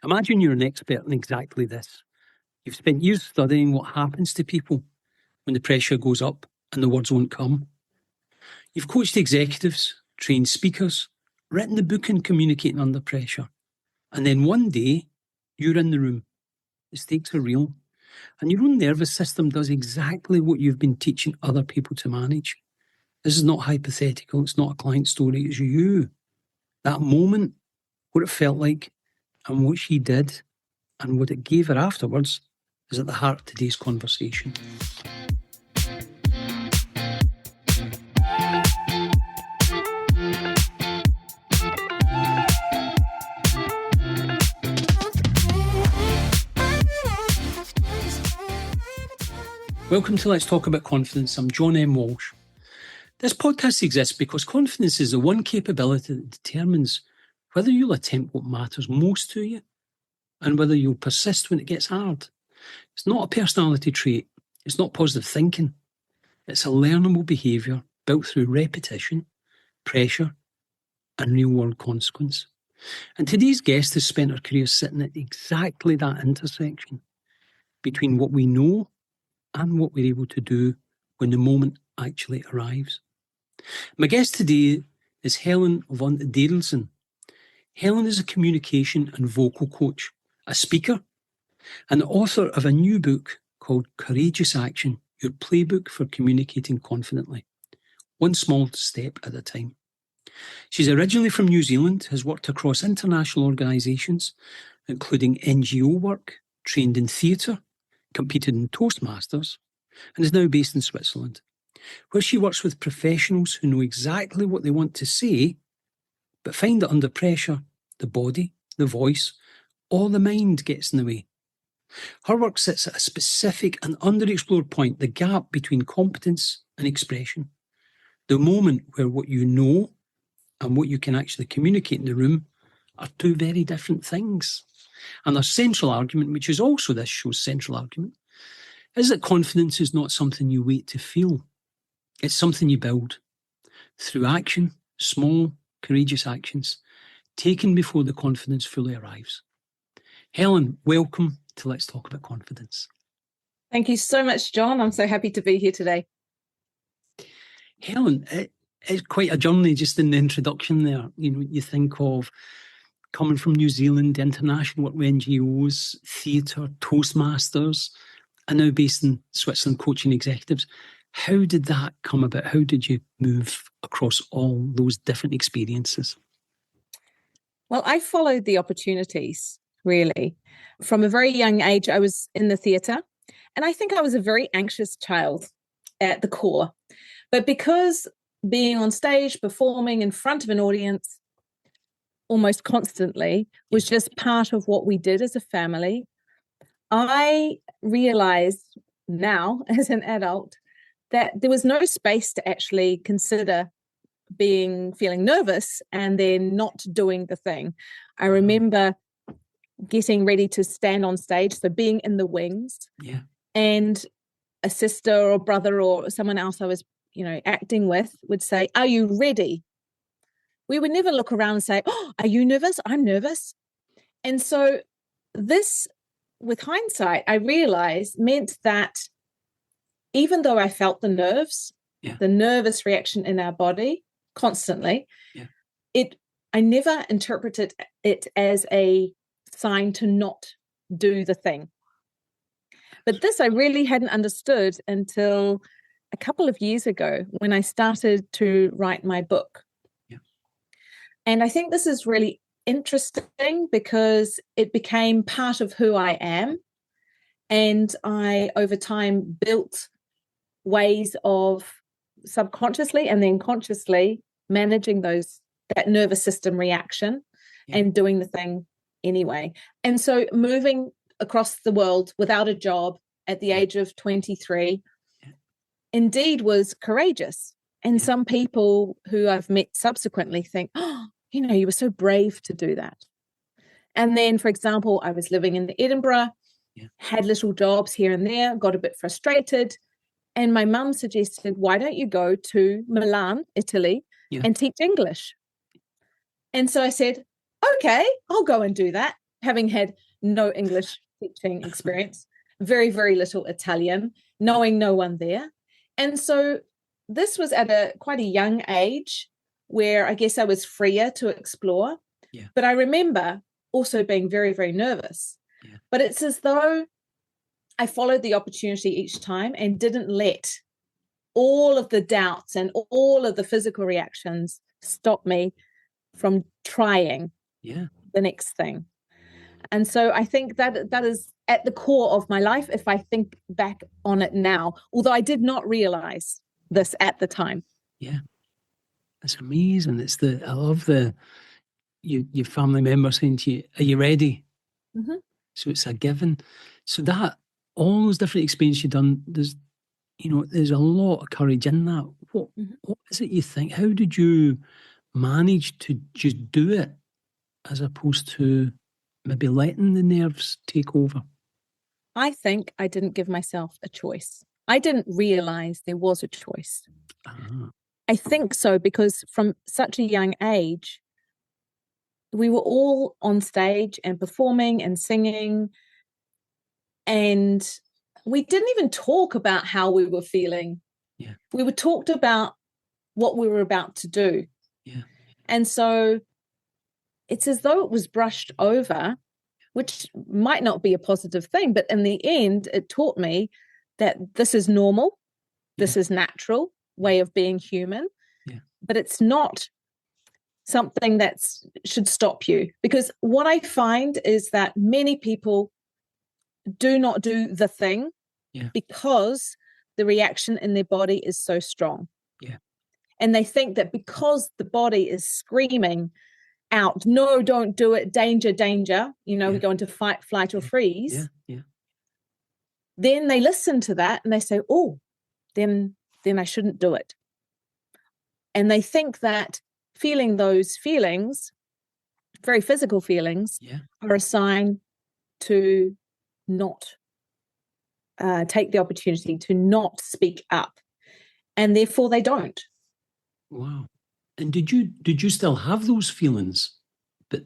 Imagine you're an expert in exactly this. You've spent years studying what happens to people when the pressure goes up and the words won't come. You've coached executives, trained speakers, written the book on communicating under pressure. And then one day, you're in the room. The stakes are real. And your own nervous system does exactly what you've been teaching other people to manage. This is not hypothetical. It's not a client story. It's you. That moment, what it felt like, and what she did, and what it gave her afterwards is at the heart of today's conversation. Welcome to Let's Talk About Confidence. I'm John M. Walsh. This podcast exists because confidence is the one capability that determines whether you'll attempt what matters most to you and whether you'll persist when it gets hard. It's not a personality trait. It's not positive thinking. It's a learnable behaviour built through repetition, pressure, and real-world consequence. And today's guest has spent her career sitting at exactly that intersection between what we know and what we're able to do when the moment actually arrives. My guest today is Helen von Dadelszen. Helen is a communication and vocal coach, a speaker, and the author of a new book called Courageous Action, Your Playbook for Communicating Confidently, one small step at a time. She's originally from New Zealand, has worked across international organisations, including NGO work, trained in theatre, competed in Toastmasters, and is now based in Switzerland, where she works with professionals who know exactly what they want to say, but find that under pressure, the body, the voice, or the mind gets in the way. Her work sits at a specific and underexplored point, the gap between competence and expression, the moment where what you know and what you can actually communicate in the room are two very different things. And their central argument, which is also this show's central argument, is that confidence is not something you wait to feel. It's something you build through action, small, courageous actions, taken before the confidence fully arrives. Helen, welcome to Let's Talk About Confidence. Thank you so much, John. I'm so happy to be here today. Helen, it's quite a journey just in the introduction there. You know, you think of coming from New Zealand, international work with NGOs, theatre, Toastmasters, and now based in Switzerland coaching executives. How did that come about? How did you move across all those different experiences? Well, I followed the opportunities, really. From a very young age, I was in the theatre, and I think I was a very anxious child at the core. But because being on stage, performing in front of an audience almost constantly was just part of what we did as a family, I realized now as an adult that there was no space to actually consider feeling nervous and then not doing the thing. I remember getting ready to stand on stage, so being in the wings, and a sister or brother or someone else I was, acting with would say, "Are you ready?" We would never look around and say, "Oh, are you nervous?" I'm nervous. And so this, with hindsight, I realized meant that even though I felt the nerves, the nervous reaction in our body constantly, I never interpreted it as a sign to not do the thing. But this I really hadn't understood until a couple of years ago when I started to write my book. And I think this is really interesting because it became part of who I am. And I, over time, built ways of subconsciously and then consciously managing that nervous system reaction and doing the thing anyway. And so moving across the world without a job at the age of 23 indeed was courageous. And some people who I've met subsequently think, "Oh, you were so brave to do that." And then, for example, I was living in Edinburgh, had little jobs here and there, got a bit frustrated. And my mum suggested, "Why don't you go to Milan, Italy, and teach English?" And so I said, "Okay, I'll go and do that." having had no English teaching experience, very, very little Italian, knowing no one there. And so this was at quite a young age where I guess I was freer to explore. Yeah. But I remember also being very, very nervous. Yeah. But it's as though I followed the opportunity each time and didn't let all of the doubts and all of the physical reactions stop me from trying the next thing. And so I think that is at the core of my life if I think back on it now, although I did not realize this at the time. Yeah. It's amazing. I love your family member saying to you, are you ready? Mm-hmm. So it's a given. So that, all those different experiences you've done, there's a lot of courage in that. What is it you think? How did you manage to just do it as opposed to maybe letting the nerves take over? I think I didn't give myself a choice. I didn't realize there was a choice. Uh-huh. I think so because from such a young age, we were all on stage and performing and singing, and we didn't even talk about how we were feeling. Yeah. We were talked about what we were about to do. Yeah. And so it's as though it was brushed over, which might not be a positive thing, but in the end, it taught me that this is normal, this is natural way of being human, but it's not something that should stop you. Because what I find is that many people do not do the thing because the reaction in their body is so strong. Yeah. And they think that because the body is screaming out, no, don't do it, danger, danger, we go into fight, flight, or freeze. Yeah. Then they listen to that and they say, oh, then I shouldn't do it. And they think that feeling those feelings, very physical feelings, are a sign to not take the opportunity, to not speak up. And therefore they don't. Wow. And did you still have those feelings, but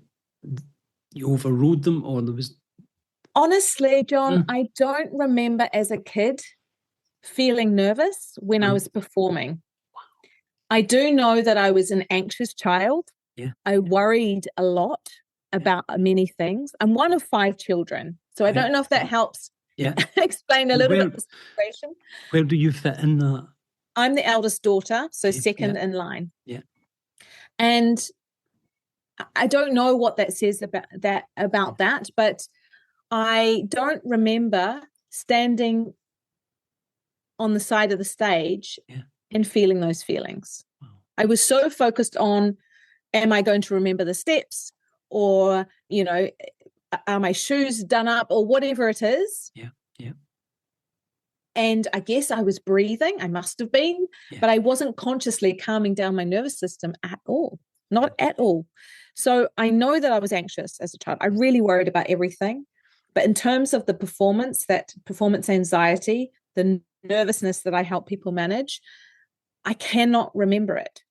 you overrode them, or there was... Honestly, John, I don't remember as a kid feeling nervous when I was performing. I do know that I was an anxious child. Yeah. I worried a lot about many things. I'm one of 5 children, so I don't know if that helps explain a little bit the situation. Where do you fit in that? I'm the eldest daughter, so second in line. Yeah. And I don't know what that says about that, but I don't remember standing on the side of the stage and feeling those feelings. Wow. I was so focused on, am I going to remember the steps, or, are my shoes done up, or whatever it is. Yeah. And I guess I was breathing, I must have been, but I wasn't consciously calming down my nervous system at all, not at all. So I know that I was anxious as a child. I really worried about everything. But in terms of the performance anxiety, the nervousness that I help people manage, I cannot remember it.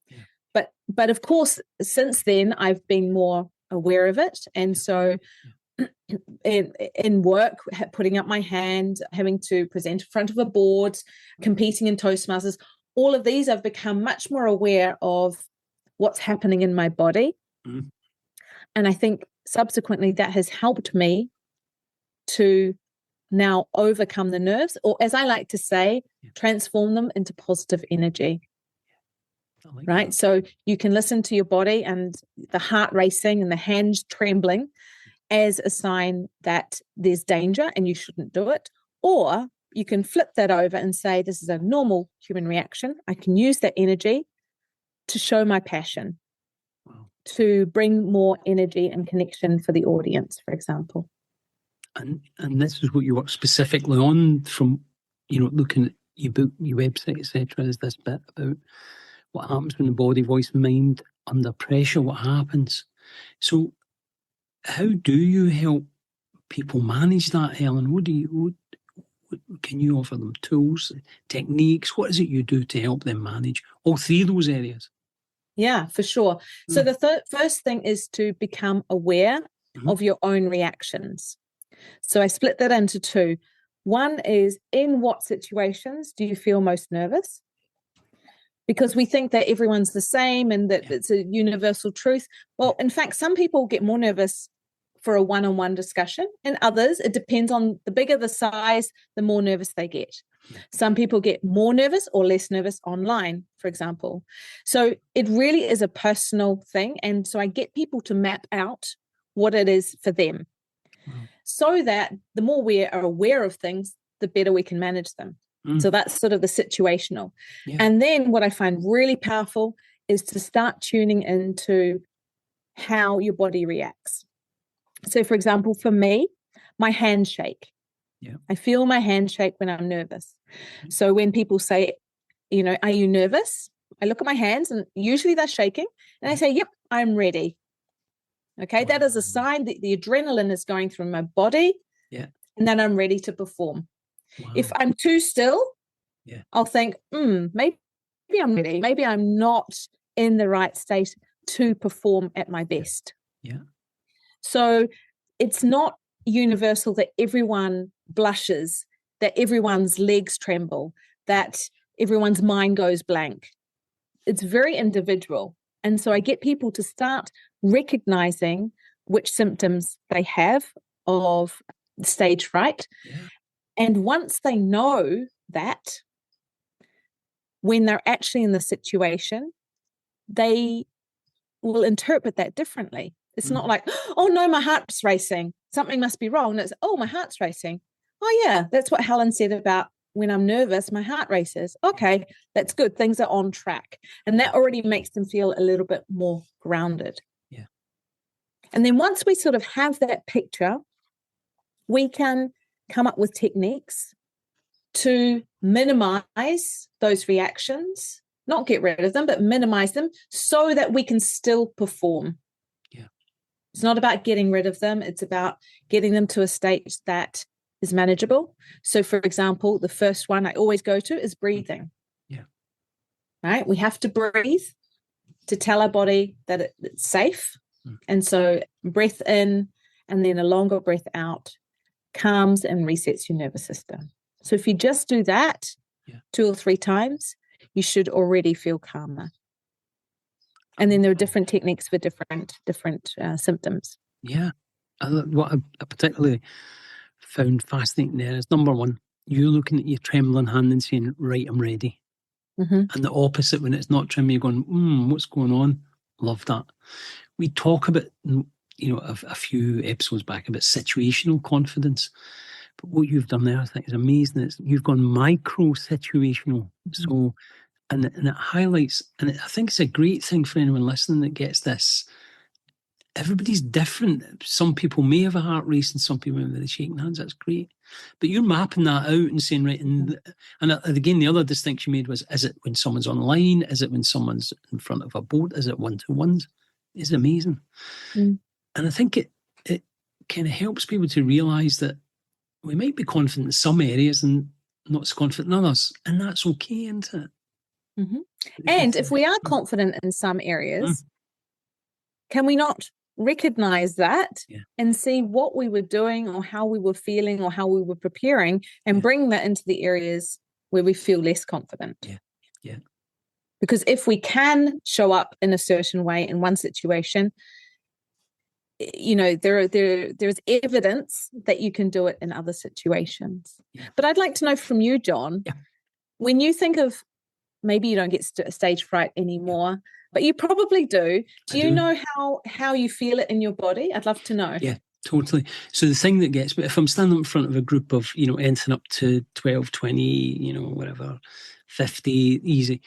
Yeah. But of course, since then, I've been more aware of it. And so in work, putting up my hand, having to present in front of a board, competing in Toastmasters, all of these, I've become much more aware of what's happening in my body. Mm-hmm. And I think subsequently that has helped me to now overcome the nerves, or as I like to say, transform them into positive energy. Right? That. So you can listen to your body and the heart racing and the hands trembling as a sign that there's danger and you shouldn't do it. Or you can flip that over and say, this is a normal human reaction. I can use that energy to show my passion, to bring more energy and connection for the audience, for example. And this is what you work specifically on from, looking at your book, your website, etc. Is this bit about what happens when the body, voice, mind under pressure, what happens. So how do you help people manage that, Helen? What can you offer them? Tools, techniques? What is it you do to help them manage all 3 of those areas? Yeah, for sure. So the first thing is to become aware of your own reactions. So I split that into two. One is, in what situations do you feel most nervous? Because we think that everyone's the same and that it's a universal truth. Well, in fact, some people get more nervous for a one-on-one discussion, and others, it depends on the bigger the size, the more nervous they get. Some people get more nervous or less nervous online, for example. So it really is a personal thing. And so I get people to map out what it is for them, so that the more we are aware of things, the better we can manage them. So that's sort of the situational. And then what I find really powerful is to start tuning into how your body reacts. So, for example, for me, my handshake. I feel my handshake when I'm nervous. So when people say, are you nervous? I look at my hands and usually they're shaking. And I say, yep, I'm ready. Okay, that is a sign that the adrenaline is going through my body and then I'm ready to perform. If I'm too still, I'll think, maybe I'm ready. Maybe I'm not in the right state to perform at my best. So it's not universal that everyone blushes, that everyone's legs tremble, that everyone's mind goes blank. It's very individual. And so I get people to start recognizing which symptoms they have of stage fright. And once they know that, when they're actually in the situation, they will interpret that differently. It's not like, oh no, my heart's racing. Something must be wrong. And it's, oh, my heart's racing. Oh yeah, that's what Helen said about when I'm nervous, my heart races. Okay, that's good. Things are on track. And that already makes them feel a little bit more grounded. And then once we sort of have that picture, we can come up with techniques to minimize those reactions, not get rid of them, but minimize them so that we can still perform. It's not about getting rid of them. It's about getting them to a state that is manageable. So, for example, the first one I always go to is breathing. Right? We have to breathe to tell our body that it's safe. And so breath in and then a longer breath out calms and resets your nervous system. So if you just do that 2 or 3 times, you should already feel calmer. And then there are different techniques for different symptoms. What I particularly found fascinating there is, number one, you looking at your trembling hand and saying, right, I'm ready. And the opposite, when it's not trembling, you're going, what's going on? Love that. We talk about, a few episodes back about situational confidence. But what you've done there, I think, is amazing. You've gone micro-situational. So, and it highlights, and I think it's a great thing for anyone listening that gets this. Everybody's different. Some people may have a heart race and some people may be shaking hands. That's great. But you're mapping that out and saying, right, and again, the other distinction you made was, is it when someone's online? Is it when someone's in front of a boat? Is it one-to-ones? It's amazing. And I think it kind of helps people to realise that we might be confident in some areas and not so confident in others. And that's okay, isn't it? And if we are confident in some areas, can we not recognize that and see what we were doing or how we were feeling or how we were preparing and bring that into the areas where we feel less confident? Because if we can show up in a certain way in one situation, there's evidence that you can do it in other situations. But I'd like to know from you, John, when you think of, maybe you don't get stage fright anymore, but you probably do. Do you know how you feel it in your body? I'd love to know. Yeah, totally. So the thing that gets me, if I'm standing in front of a group of, anything up to 12, 20, whatever, 50, easy,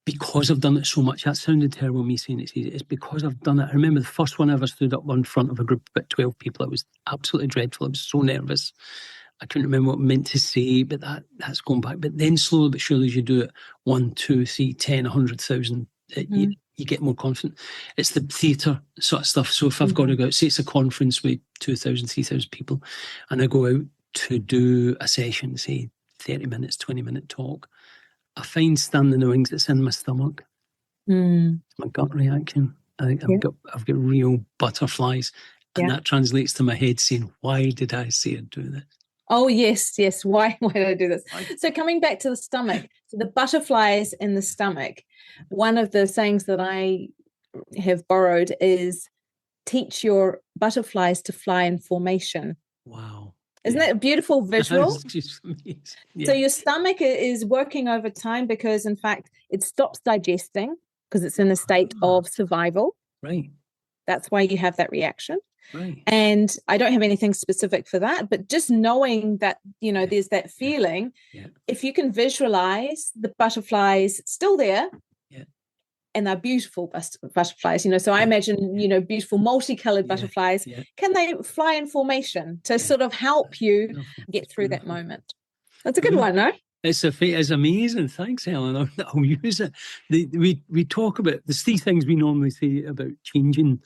because I've done it so much, that sounded terrible, me saying it's easy. It's because I've done it. I remember the first one I ever stood up in front of a group of about 12 people. It was absolutely dreadful. I was so nervous. I couldn't remember what I meant to say, but that's going back. But then slowly but surely, as you do it 1, 2, 3, 10, 100,000, you get more confident. It's the theatre sort of stuff. So if I've got to go out, say it's a conference with 2,000, 3,000 people, and I go out to do a session, say 30 minutes, 20-minute talk, I find standing in the wings, it's in my stomach. It's my gut reaction. I've got real butterflies. And that translates to my head saying, why did I say I'd do this? Oh, yes. Why did I do this? So coming back to the stomach, so the butterflies in the stomach, one of the sayings that I have borrowed is teach your butterflies to fly in formation. Wow. Isn't that a beautiful visual? That's just amazing. Yeah. So your stomach is working over time because, in fact, it stops digesting because it's in a state of survival. Right. That's why you have that reaction. Right. And I don't have anything specific for that, but just knowing that, there's that feeling, if you can visualize the butterflies still there, and they're beautiful butterflies, so I imagine, beautiful multicolored butterflies, can they fly in formation to sort of help you get through that moment? That's a good one, no? It's amazing. Thanks, Helen. I'll use it. We talk about, there's three things we normally say about changing.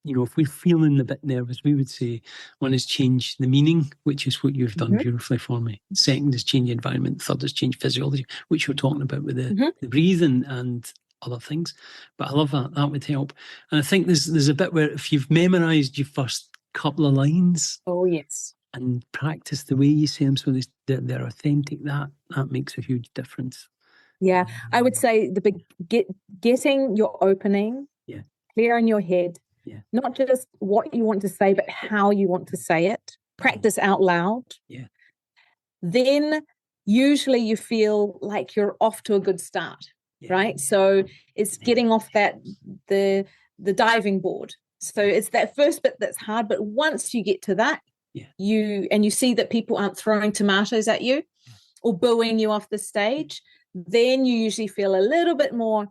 If we're feeling a bit nervous, we would say one is change the meaning, which is what you've done beautifully for me. Second is change the environment. Third is change physiology, which you're talking about with the breathing and other things. But I love that. That would help. And I think there's a bit where if you've memorized your first couple of lines. Oh, yes. And practice the way you say them so they're authentic, that makes a huge difference. Yeah. I would say getting your opening clear in your head, not just what you want to say, but how you want to say it. Practice out loud. Yeah. Then usually you feel like you're off to a good start, right? So it's getting off the diving board. So it's that first bit that's hard, but once you get to that, you see that people aren't throwing tomatoes at you or booing you off the stage, then you usually feel a little bit more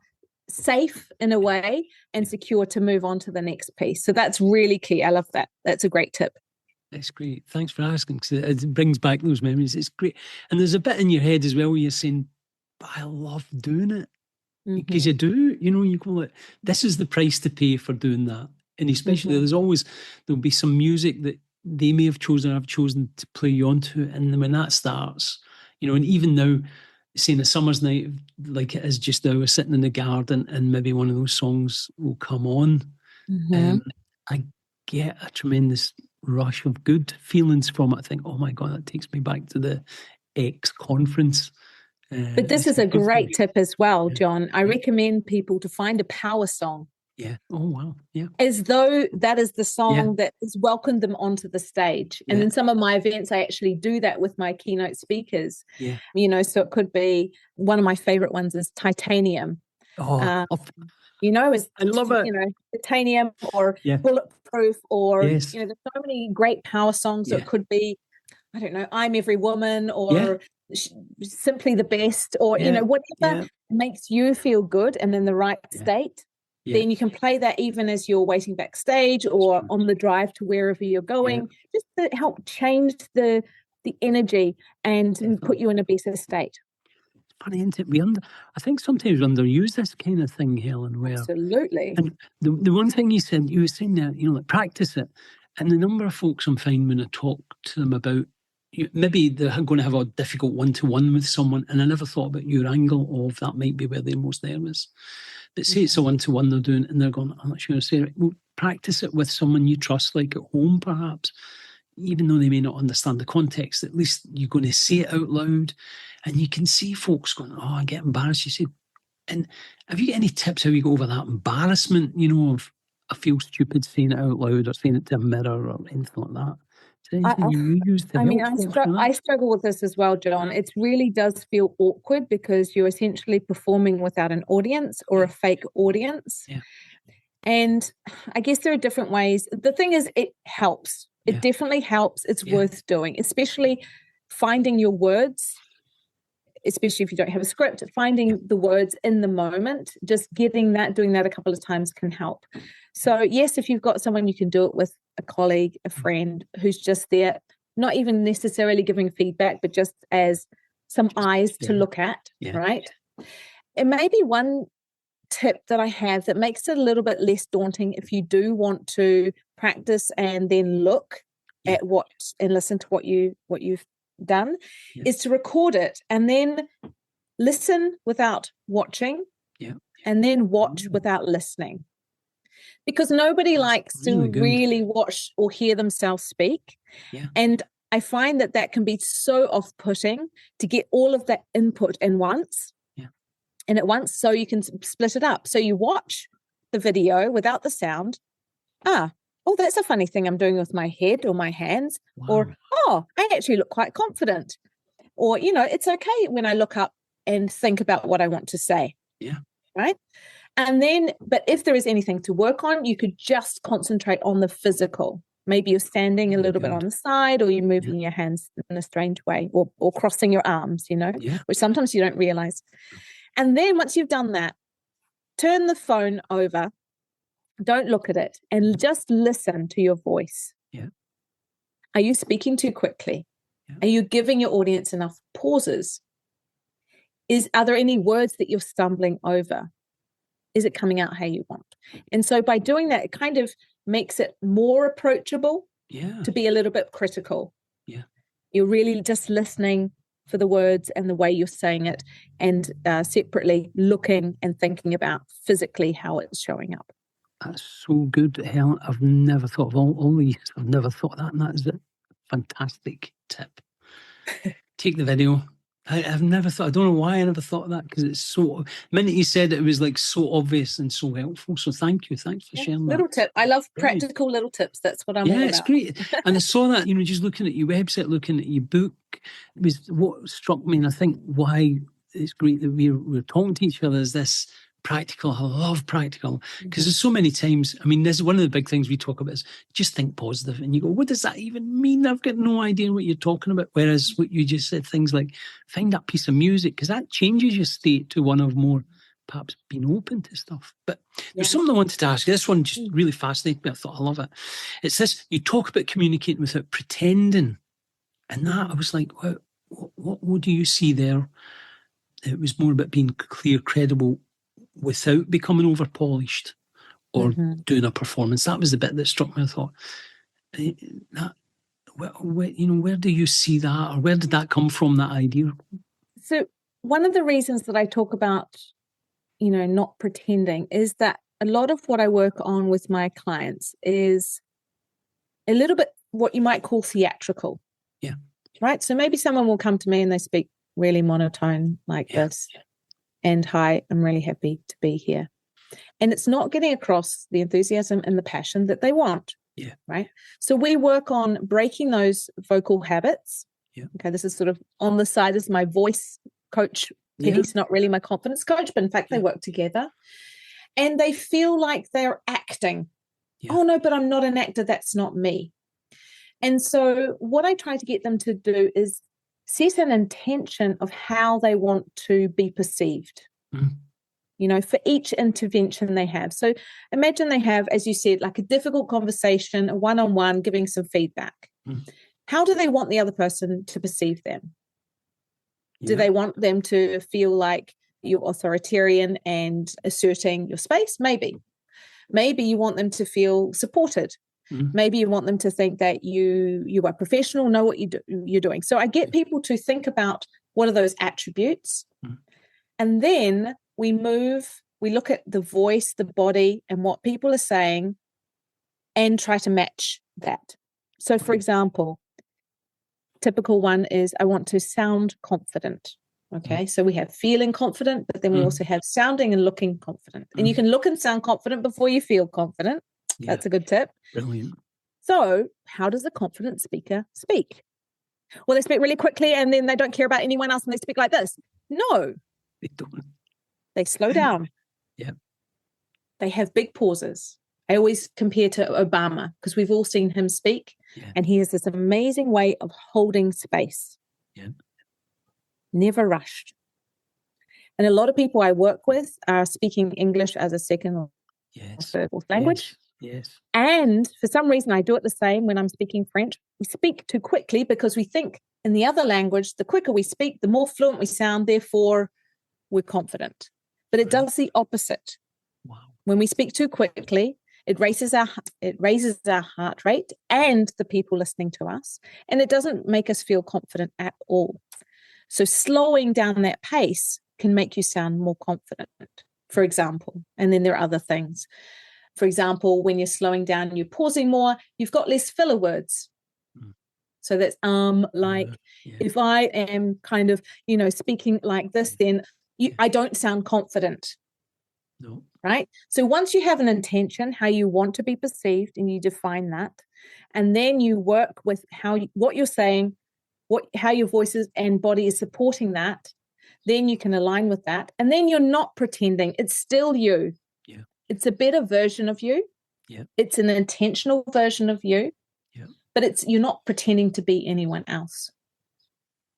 safe in a way and secure to move on to the next piece. So that's really key. I love that. That's a great tip. That's great. Thanks for asking, because it brings back those memories. It's great. And there's a bit in your head as well where you're saying, but I love doing it. Because you do, you go like, this is the price to pay for doing that. And especially there'll be some music that they may have chosen or I've chosen to play you onto. And then when that starts, and even now, saying a summer's night like it is just now, we're sitting in the garden and maybe one of those songs will come on. I get a tremendous rush of good feelings from it. I think, oh my God, that takes me back to the X conference. But this is a great tip as well, John. I recommend people to find a power song. Yeah. Oh, wow. Yeah. As though that is the song that has welcomed them onto the stage. And in some of my events, I actually do that with my keynote speakers. Yeah. So it could be, one of my favorite ones is Titanium. Oh, I love it. Titanium or Bulletproof or, there's so many great power songs. So it could be, I don't know, I'm Every Woman or Simply the Best or, whatever makes you feel good and in the right state. Then you can play that even as you're waiting backstage or on the drive to wherever you're going, just to help change the energy and put you in a better state. Funny, isn't it? I think sometimes we underuse this kind of thing, Helen, where... Absolutely. And the one thing you were saying that, like practice it. And the number of folks I'm finding when I talk to them about, maybe they're going to have a difficult one-to-one with someone, and I never thought about your angle of that might be where they're most nervous. But say it's a one-to-one they're doing, and they're going, I'm not sure. Say, well, practice it with someone you trust, like at home, perhaps. Even though they may not understand the context, at least you're going to say it out loud, and you can see folks going, oh, I get embarrassed. You said, and have you got any tips how you go over that embarrassment, of I feel stupid saying it out loud or saying it to a mirror or anything like that? I struggle with this as well, John. It really does feel awkward because you're essentially performing without an audience or a fake audience. Yeah. And I guess there are different ways. The thing is, it helps. It definitely helps. It's worth doing, especially finding your words, especially if you don't have a script, finding the words in the moment, just doing that a couple of times can help. So yes, if you've got someone, you can do it with a colleague, a friend who's just there, not even necessarily giving feedback, but just as some eyes to look at, right? It may be one tip that I have that makes it a little bit less daunting if you do want to practice and then look at and listen to what you've done, is to record it and then listen without watching and then watch without listening. Because nobody That's likes really to good. really watch or hear themselves speak. Yeah. And I find that can be so off-putting to get all of that input in once. Yeah. And at once, so you can split it up. So you watch the video without the sound. Oh, that's a funny thing I'm doing with my head or my hands. Wow. Or, I actually look quite confident. Or, it's okay when I look up and think about what I want to say. Yeah. Right. And then, but if there is anything to work on, you could just concentrate on the physical. Maybe you're standing a little bit on the side, or you're moving your hands in a strange way, or crossing your arms, which sometimes you don't realize. And then once you've done that, turn the phone over, don't look at it, and just listen to your voice. Yeah. Are you speaking too quickly? Yeah. Are you giving your audience enough pauses? Are there any words that you're stumbling over? Is it coming out how you want? And so by doing that, it kind of makes it more approachable to be a little bit critical. Yeah. You're really just listening for the words and the way you're saying it, and separately looking and thinking about physically how it's showing up. That's so good, Helen. I've never thought of all these. I've never thought of that, and that is a fantastic tip. Take the video. I've never thought, I don't know why I never thought of that, because it's so, the minute you said it, it was like so obvious and so helpful. So thanks for sharing that. Little tip. I love practical little tips. That's what I'm all about. It's great. And I saw that, just looking at your website, looking at your book, it was what struck me, and I think why it's great that we're talking to each other is this practical. I love practical, because there's so many times, this is one of the big things we talk about, is just think positive, and you go, what does that even mean? I've got no idea what you're talking about. Whereas what you just said, things like find that piece of music, because that changes your state to one of more perhaps being open to stuff. But there's something I wanted to ask you. This one just really fascinated me. I thought, I love it. It's this, you talk about communicating without pretending, and that I was like, what do you see there? It was more about being clear, credible, without becoming over polished or doing a performance. That was the bit that struck me. I thought, where do you see that, or where did that come from, that idea? So one of the reasons that I talk about, not pretending, is that a lot of what I work on with my clients is a little bit what you might call theatrical. Yeah. Right. So maybe someone will come to me and they speak really monotone like this. Yeah. And hi, I'm really happy to be here. And it's not getting across the enthusiasm and the passion that they want. Yeah. Right. So we work on breaking those vocal habits. Yeah. Okay. This is sort of on the side as my voice coach piece, not really my confidence coach, but in fact, they work together. And they feel like they're acting. Yeah. Oh, no, but I'm not an actor. That's not me. And so what I try to get them to do is set an intention of how they want to be perceived, for each intervention they have. So imagine they have, as you said, like a difficult conversation, a one-on-one, giving some feedback. How do they want the other person to perceive them? Yeah. Do they want them to feel like you're authoritarian and asserting your space? Maybe. Maybe you want them to feel supported. Maybe you want them to think that you are professional, know what you're doing. So I get people to think about what are those attributes. And then we look at the voice, the body, and what people are saying, and try to match that. So for example, typical one is I want to sound confident. Okay, so we have feeling confident, but then we also have sounding and looking confident. And you can look and sound confident before you feel confident. Yeah. That's a good tip. Brilliant. So how does a confident speaker speak? Well, they speak really quickly and then they don't care about anyone else and they speak like this. No. They don't. They slow down. Yeah. They have big pauses. I always compare to Obama because we've all seen him speak and he has this amazing way of holding space. Yeah. Never rushed. And a lot of people I work with are speaking English as a second or third language. Yes. And for some reason, I do it the same when I'm speaking French. We speak too quickly because we think in the other language, the quicker we speak, the more fluent we sound, therefore we're confident. But it does the opposite. Wow. When we speak too quickly, it raises our heart rate and the people listening to us, and it doesn't make us feel confident at all. So slowing down that pace can make you sound more confident, for example. And then there are other things. For example, when you're slowing down, you're pausing more, you've got less filler words. So that's like, if I am kind of, speaking like this, then I don't sound confident. No. Right? So once you have an intention, how you want to be perceived, and you define that, and then you work with what you're saying, how your voices and body is supporting that, then you can align with that. And then you're not pretending. It's still you. Yeah. It's a better version of you. Yeah. It's an intentional version of you. Yeah. But you're not pretending to be anyone else.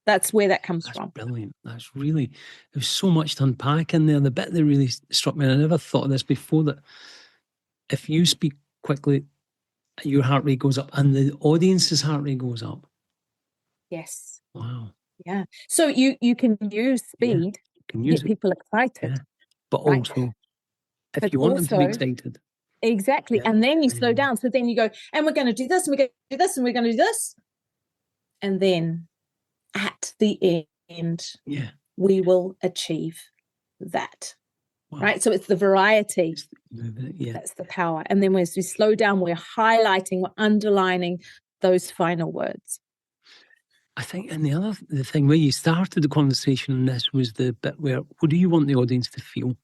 That's where that comes from. Brilliant. That's really, there's so much to unpack in there. The bit that really struck me, and I never thought of this before, that if you speak quickly, your heart rate goes up and the audience's heart rate goes up. Yes. Wow. Yeah. So you can use speed to get people excited. Yeah. But also, if you want them to be excited. Exactly. Yeah. And then you slow down. So then you go, and we're going to do this, and we're going to do this, and we're going to do this. And then at the end, we will achieve that. Wow. Right? So it's the variety. That's the power. And then as we slow down, we're highlighting, we're underlining those final words. I think, and the thing where you started the conversation on this was the bit where, what do you want the audience to feel?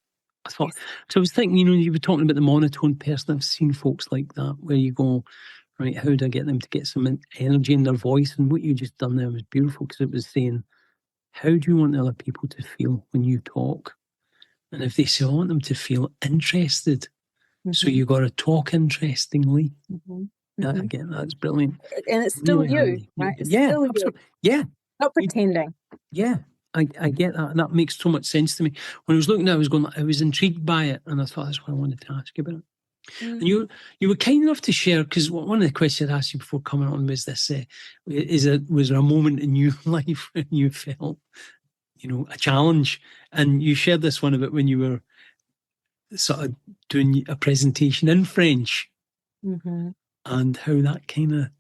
I thought, so I was thinking, you were talking about the monotone person. I've seen folks like that where you go, right, how do I get them to get some energy in their voice? And what you just done there was beautiful, because it was saying, how do you want other people to feel when you talk? And if they say, I want them to feel interested, so you got to talk interestingly. I get that. It's brilliant. And it's still really you, handy. Right? It's still absolutely. You. Yeah. Not pretending. I get that. That makes so much sense to me. When I was looking at it, I was intrigued by it, and I thought that's what I wanted to ask you about it. And you were kind enough to share, because one of the questions I asked you before coming on was this: was there a moment in your life when you felt, a challenge? And you shared this one about when you were sort of doing a presentation in French, and how that kind of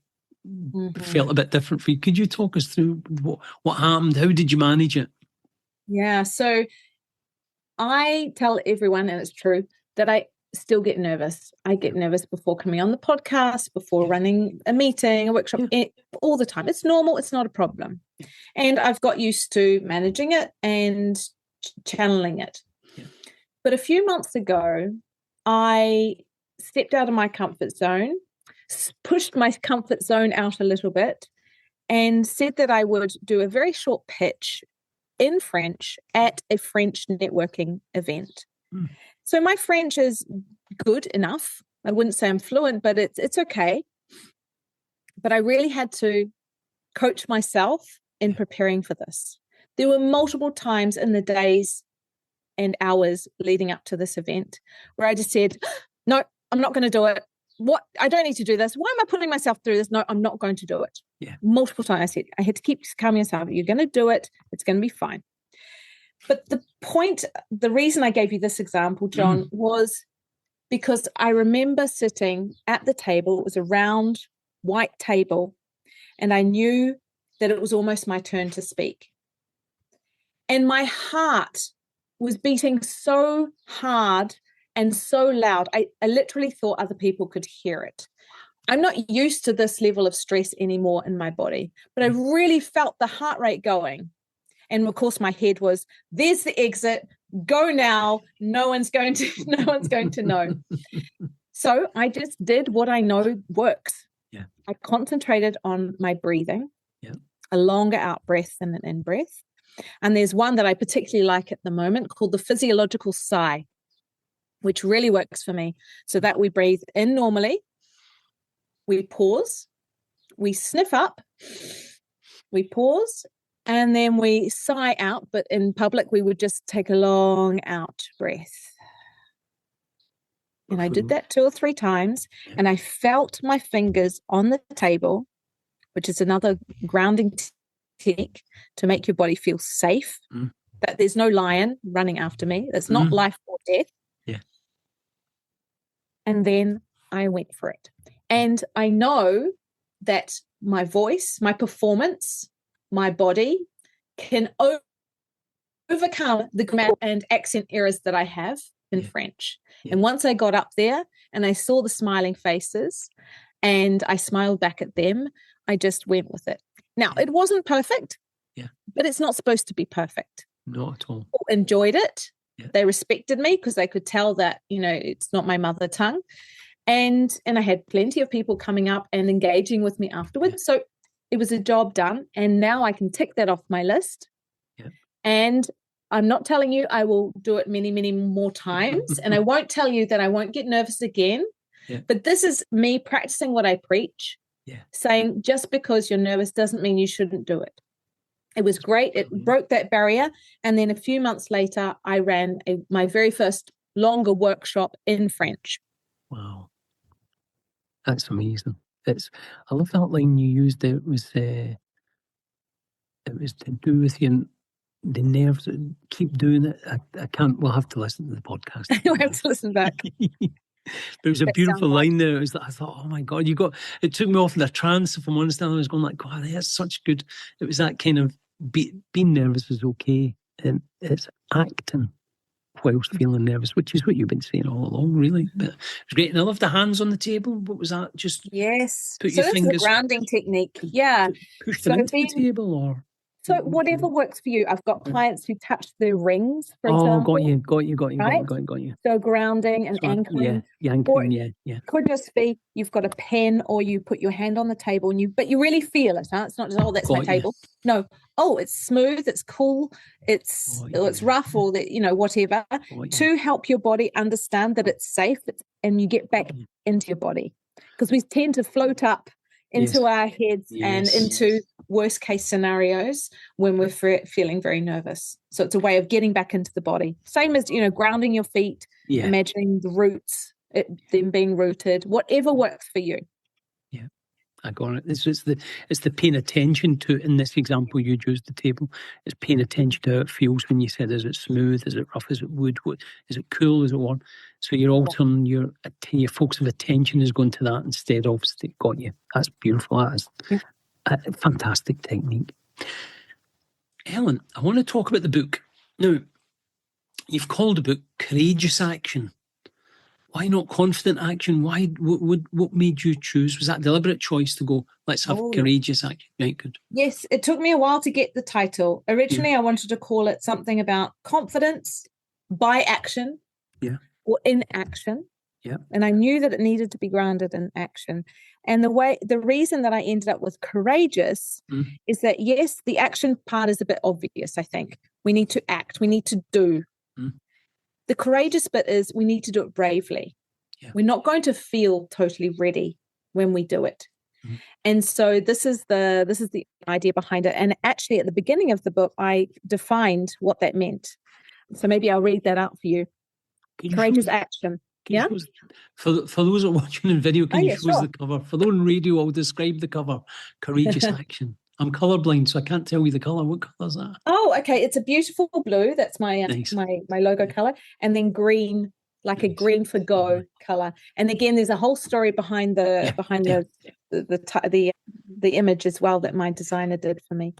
felt a bit different for you. Could you talk us through what happened? How did you manage it? Yeah, so I tell everyone, and it's true, that I still get nervous. I get nervous before coming on the podcast, before running a meeting, a workshop, all the time. It's normal. It's not a problem. And I've got used to managing it and channeling it. But a few months ago, I stepped out of my comfort zone, pushed my comfort zone out a little bit, and said that I would do a very short pitch in French at a French networking event. So my French is good enough. I wouldn't say I'm fluent, but it's okay. But I really had to coach myself in preparing for this. There were multiple times in the days and hours leading up to this event where I just said, no, I'm not going to do it. I don't need to do this. Why am I putting myself through this? No, I'm not going to do it. Multiple times I said, I had to keep calming myself. You're going to do it. It's going to be fine. But the reason I gave you this example, John, was because I remember sitting at the table. It was a round white table, and I knew that it was almost my turn to speak. And my heart was beating so hard and so loud. I literally thought other people could hear it. I'm not used to this level of stress anymore in my body, but I really felt the heart rate going. And of course, my head was, there's the exit, go now. No one's going to know. So I just did what I know works. I concentrated on my breathing, a longer out breath than an in breath. And there's one that I particularly like at the moment called the physiological sigh, which really works for me. So that we breathe in normally, we pause, we sniff up, we pause, and then we sigh out. But in public, we would just take a long out breath. And I did that 2 or 3 times, and I felt my fingers on the table, which is another grounding technique to make your body feel safe, that there's no lion running after me. It's not life or death. And then I went for it. And I know that my voice, my performance, my body can overcome the grammar and accent errors that I have. in French. And once I got up there and I saw the smiling faces and I smiled back at them, I just went with it. Now, it wasn't perfect, but it's not supposed to be perfect. Not at all. People enjoyed it. They respected me because they could tell that, it's not my mother tongue. And I had plenty of people coming up and engaging with me afterwards. So it was a job done. And now I can tick that off my list. And I'm not telling you I will do it many, many more times. And I won't tell you that I won't get nervous again. But this is me practicing what I preach, saying just because you're nervous doesn't mean you shouldn't do it. It was great. It broke that barrier. And then a few months later, I ran my very first longer workshop in French. Wow. That's amazing. I love that line you used. It was to do with the nerves. Keep doing it. I can't. We'll have to listen to the podcast. We'll have to listen back. But it was a beautiful line there. It was I thought, oh my God, it took me off in a trance, if I'm honest. I was going like, God, that's such good. It was that kind of being nervous was okay. And it's acting whilst feeling nervous, which is what you've been saying all along, really. But it was great. And I love the hands on the table. What was that? Just put your fingers. The grounding technique. Yeah. Push them into the table or. So whatever works for you. I've got clients who touch their rings, for example. Got you. So grounding and anchoring. Yeah. Could just be you've got a pen or you put your hand on the table but you really feel it, huh? It's not just, that's my table. No. Oh, it's smooth, it's cool, it's rough or whatever. To help your body understand that it's safe and you get back into your body. Because we tend to float up into our heads and into worst case scenarios when we're feeling very nervous. So it's a way of getting back into the body. Same as, grounding your feet, imagining the roots, them being rooted, whatever works for you. Yeah, I got it. It's the paying attention to, in this example you used, the table, it's paying attention to how it feels when you said, is it smooth, is it rough, is it wood, is it cool, is it warm? So you're altering your focus of attention is going to that instead of, got you. That's beautiful. That is a fantastic technique. Helen, I want to talk about the book. Now, you've called the book Courageous Action. Why not Confident Action? Why? What made you choose? Was that a deliberate choice to go, let's have Courageous Action? Right, good. Yes, it took me a while to get the title. Originally, I wanted to call it something about confidence by action or in action. Yeah. And I knew that it needed to be grounded in action. And the reason that I ended up with courageous is that, yes, the action part is a bit obvious, I think. We need to act. We need to do. The courageous bit is we need to do it bravely. Yeah. We're not going to feel totally ready when we do it. And so this is the idea behind it. And actually at the beginning of the book, I defined what that meant. So maybe I'll read that out for you. Courageous action. Yeah. For those that are watching in video, can you show us the cover? For those on radio, I'll describe the cover. Courageous Action. I'm colourblind, so I can't tell you the colour. What colour is that? Oh, okay. It's a beautiful blue. That's my my logo colour. And then green, like a green for go colour. And again, there's a whole story behind the image as well that my designer did for me.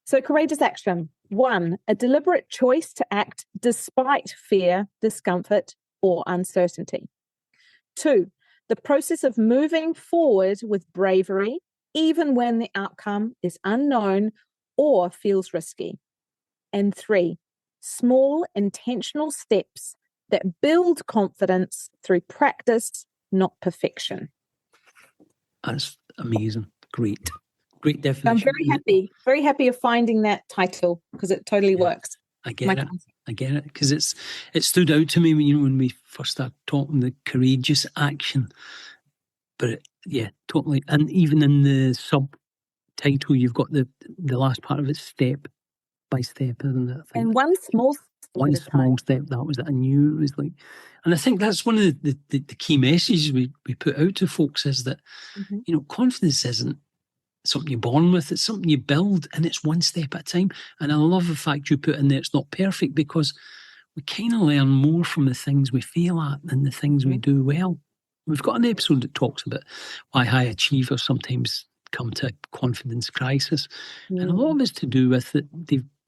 So courageous action. 1, a deliberate choice to act despite fear, discomfort, or uncertainty. 2, the process of moving forward with bravery, even when the outcome is unknown or feels risky. And 3, small intentional steps that build confidence through practice, not perfection. That's amazing. Great definition. I'm very happy of finding that title because it totally works. I get it because it stood out to me when we first started talking the courageous action. But totally. And even in the subtitle, you've got the last part of it, step by step, isn't it? And one small step. That was it. I knew it was like, and I think that's one of the key messages we put out to folks is that confidence isn't something you're born with, it's something you build, and it's one step at a time. And I love the fact you put in there it's not perfect, because we kind of learn more from the things we fail at than the things we do well. We've got an episode that talks about why high achievers sometimes come to a confidence crisis. And a lot of it's to do with that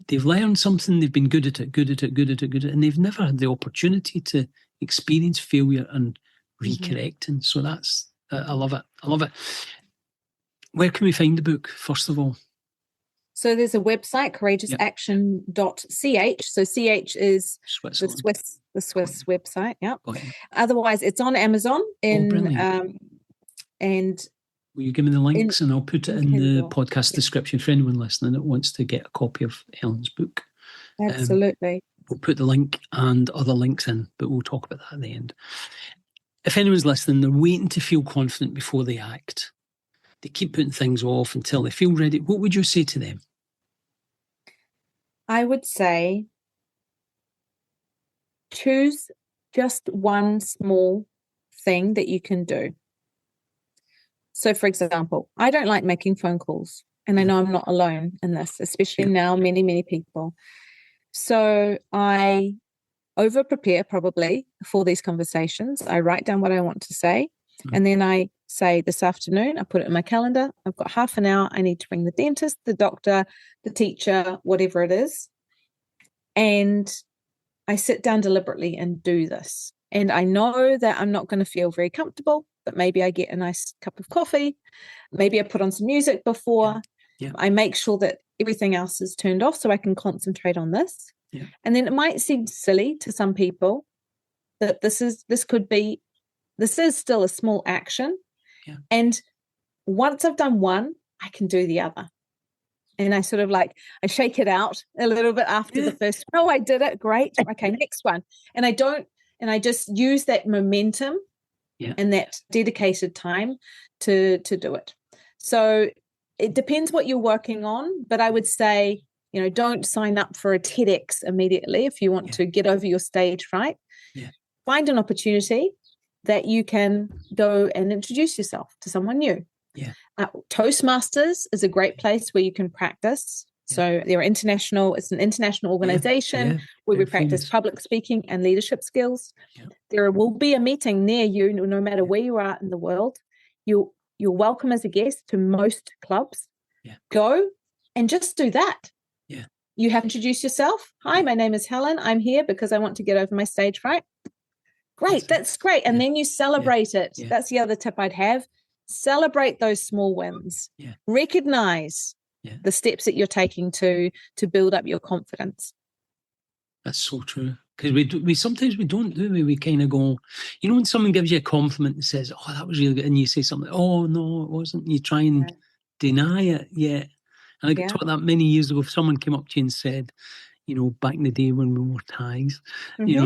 they've learned something, they've been good at it, and they've never had the opportunity to experience failure and recorrecting. So that's, I love it. I love it. Where can we find the book, first of all? So there's a website, courageousaction.ch. So CH is Switzerland. the Swiss website. Yeah. Okay. Otherwise, it's on Amazon. And will you give me the links, and I'll put it in the podcast description for anyone listening that wants to get a copy of Helen's book. Absolutely. We'll put the link and other links in, but we'll talk about that at the end. If anyone's listening, they're waiting to feel confident before they act. They keep putting things off until they feel ready. What would you say to them? I would say choose just one small thing that you can do. So, for example, I don't like making phone calls, and I know I'm not alone in this, especially now, many, many people. So I over-prepare probably for these conversations. I write down what I want to say, and then I say this afternoon, I put it in my calendar. I've got half an hour. I need to bring the dentist, the doctor, the teacher, whatever it is. And I sit down deliberately and do this. And I know that I'm not going to feel very comfortable, but maybe I get a nice cup of coffee. Maybe I put on some music before. Yeah. I make sure that everything else is turned off so I can concentrate on this. Yeah. And then it might seem silly to some people that this is still a small action. Yeah. And once I've done one, I can do the other. And I sort of I shake it out a little bit after the first one. Oh, I did it. Great. Okay, next one. And I just use that momentum and that dedicated time to do it. So it depends what you're working on, but I would say, don't sign up for a TEDx immediately if you want to get over your stage fright. Yeah. Find an opportunity that you can go and introduce yourself to someone new. Yeah. Toastmasters is a great place where you can practice. Yeah. So it's an international organization where we practice public speaking and leadership skills. Yeah. There will be a meeting near you, no matter where you are in the world. You're welcome as a guest to most clubs. Yeah. Go and just do that. Yeah. You have to introduce yourself. Hi, my name is Helen. I'm here because I want to get over my stage fright. Great, that's great. And then you celebrate it. Yeah. That's the other tip I'd have. Celebrate those small wins. Yeah. Recognize the steps that you're taking to build up your confidence. That's so true. Because we sometimes we don't, do we? We kind of go, when someone gives you a compliment and says, "Oh, that was really good," and you say something, "Oh, no, it wasn't." You try and deny it. Yeah. And I got taught that many years ago. If someone came up to you and said, back in the day when we wore ties,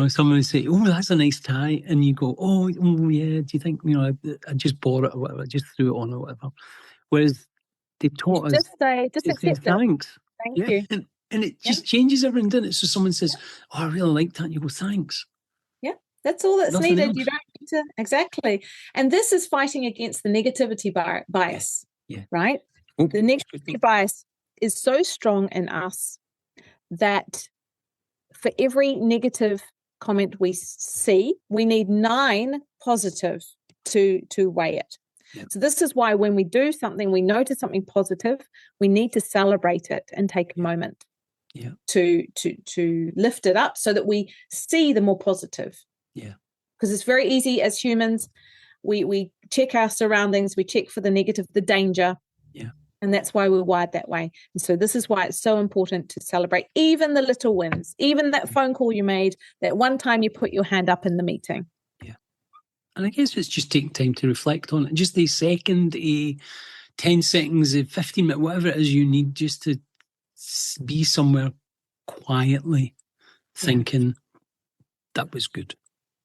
someone would say, "Oh, that's a nice tie," and you go, "Oh, yeah. Do you think I just bought it or whatever? I just threw it on or whatever?" Whereas they've taught us just accept it. Thanks. Thank you. And it just changes everything, doesn't it? So someone says, "Oh, I really like that," and you go, "Thanks." Yeah, that's all that's Nothing needed. else. You don't need to exactly. And this is fighting against the negativity bias. Yeah. Right. The negativity bias is so strong in us that for every negative comment we see, we need 9 positive to weigh it. Yep. So this is why when we do something, we notice something positive, we need to celebrate it and take a moment to lift it up so that we see the more positive. Yeah. Because it's very easy as humans, we check our surroundings, we check for the negative, the danger. Yeah. And that's why we're wired that way. And so this is why it's so important to celebrate even the little wins, even that phone call you made, that one time you put your hand up in the meeting. Yeah. And I guess it's just taking time to reflect on it. Just a second, 10 seconds, 15 minutes, whatever it is you need just to be somewhere quietly thinking that was good.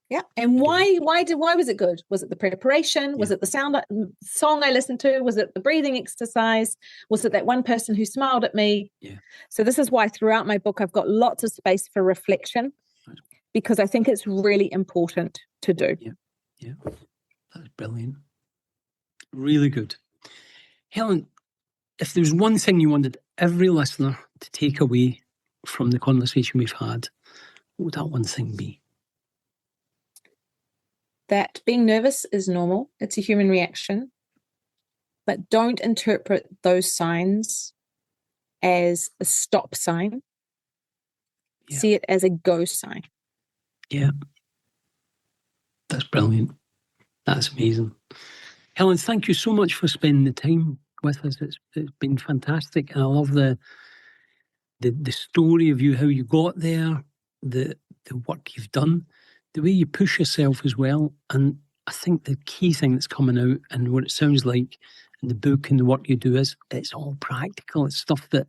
Yeah. And why was it good? Was it the preparation? Was it the song I listened to? Was it the breathing exercise? Was it that one person who smiled at me? Yeah. So this is why throughout my book, I've got lots of space for reflection because I think it's really important to do. Yeah. Yeah. That's brilliant. Really good. Helen, if there's one thing you wanted every listener to take away from the conversation we've had, what would that one thing be? That being nervous is normal. It's a human reaction. But don't interpret those signs as a stop sign. See it as a go sign. Yeah. That's brilliant. That's amazing. Helen, thank you so much for spending the time with us. It's been fantastic. And I love the story of you, how you got there, the work you've done, the way you push yourself as well. And I think the key thing that's coming out and what it sounds like in the book and the work you do is it's all practical. It's stuff that,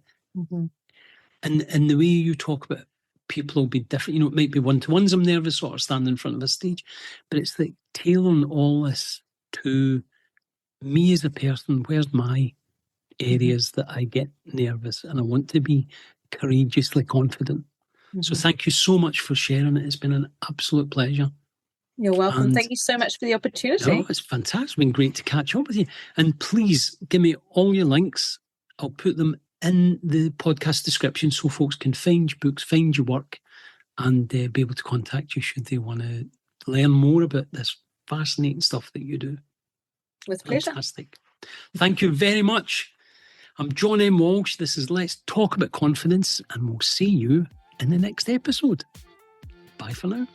and the way you talk about people will be different. You know, it might be one-to-ones. I'm nervous sort of standing in front of a stage, but it's like tailoring all this to me as a person. Where's my areas that I get nervous and I want to be courageously confident. So thank you so much for sharing it. It's been an absolute pleasure. You're welcome. And thank you so much for the opportunity. No, it's fantastic. It's been great to catch up with you. And please give me all your links. I'll put them in the podcast description so folks can find your books, find your work, and be able to contact you should they want to learn more about this fascinating stuff that you do. With pleasure. Fantastic. Thank you very much. I'm John M. Walsh. This is Let's Talk About Confidence, and we'll see you in the next episode. Bye for now.